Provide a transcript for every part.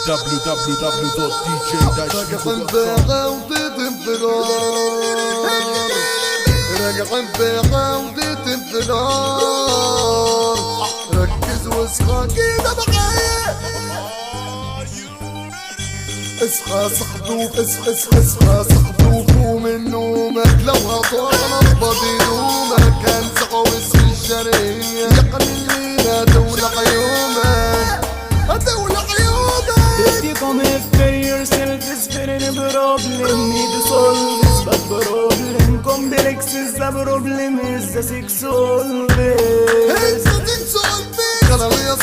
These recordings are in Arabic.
ركز واصحى كده بقى، اصحى صحدوك، اصحى صحدوك من نومك، لو هطول بدينومك هنسقوا اسم الشرعية يقللينا دولة عيومك، دولة عيومك. If you come after yourself is very problem, need to solve this bad problem. Complex is the problem, is the six كلام يا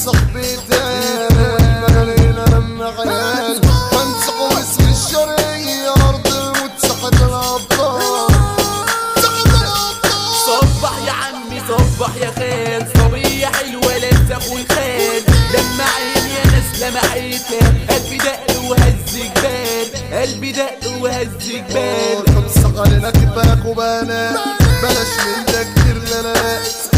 صاحبي تاني لما عيال هنسقوا اسم الشرعية أرض الموت سحت الأبطال، صبح يا عمي صبح يا خال، صبية حلوة لسه أخوي خال، لما عين يا ناس لمعتها قلبي دق وهز جبال، قلبي دق وهز جبال. خمسة علينا كفاك وبنات، بلاش من ده كتير لا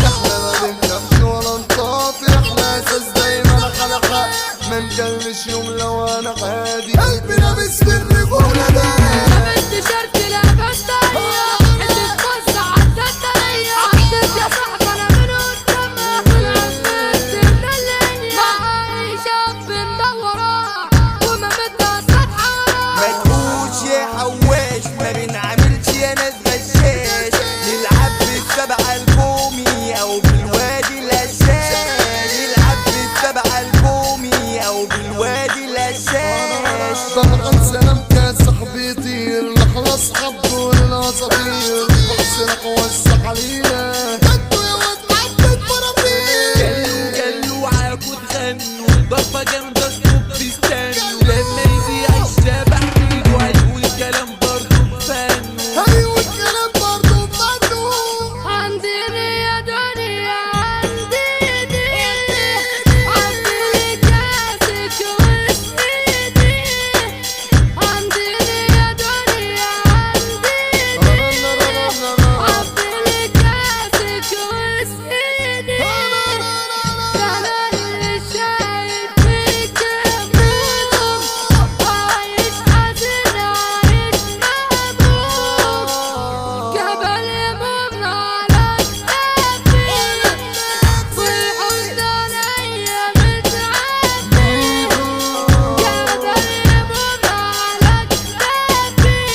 احنا ما بنخافش ولا نطاطي، احنا اساس دايما خلقة ما نجلش يوم لو انا عادي، قلبنا باسم الرجولة ده لبست شرط لبست طاقية، حتة توزع عالتطرية، عدت يا صاحبي انا من قدامك، ولبست مدلانية، معاي شاب مدورة وما بدها سطحة. ما تقولش يا حواش ما بنعملش يا ناس غشاش، نلعب بالسبعة الكومي او بالوادي الهشاش، نلعب بالسبعة الكومي او بالوادي الهشاش. طبعا سلامك يا صاحبي يطير، نخلص حبه للعصافير، بحسنك وسع علينا جدو يا واد حبة فرافير، جلوا عاكوا تغنوا ضربة جامدة اسلوب تستنوا، لما يذيع الشبح فيكوا هيقول كلام برضه بفنوا، هيقول كلام برضه بفنوا. عندي يا دنيا عندي كاسك وسقيتي، عندي يا دنيا عندي كاسك وسقيتي، انا اللي شايف فيك هموم، عايش حزين عايش مهموم، جبل يمر على كتافي والحزن عليا متعبي، جبل يمر على كتافي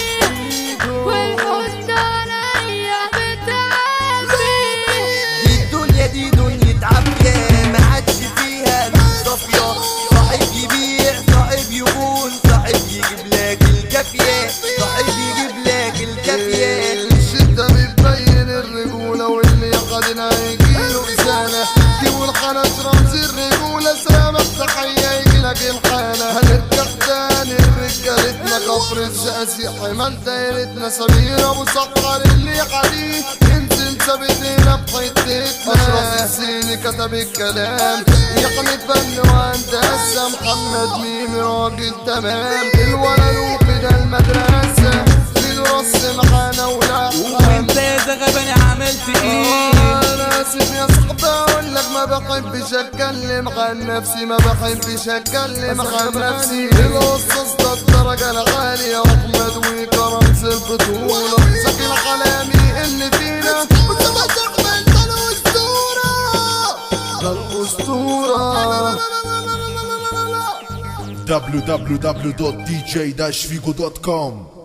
والحزن عليا متعبي. دي دنيا عافية ما عادش فيها صافية، صاحب يبيع صاحب يقول صاحب يجيب لك الكافية، صاحب يجيب لك الكافية. الشدة بتبين الرجولة واللي يقعدنا يجيله إزالة، دي والحنش رمز الرجولة، سلامك تحية يجيلك الحالة، هنرجع تاني لرجالتنا كفر الشقاسي، حمال دايرتنا سمير أبو سقر اللي حديد ينزل ثابتنا بحتتنا، أشرف السيني كتب الكلام يقني فن وهندسة، محمد ميمي راجل تمام، الولد وكده المدرسة رص معانا ولا وانت يا زغباني عملت ايه؟ انا اسف يا صاحبي اقول لك ما بحبش اتكلم عن نفسي، ما بحبش اتكلم عن نفسي، القصص ده الدرجة العالية، احمد وكرم البطولة، سكن حلامي اللي فينا وسبع صاحبي انت الاسطورة، ده الاسطورة. www.dj-figo.com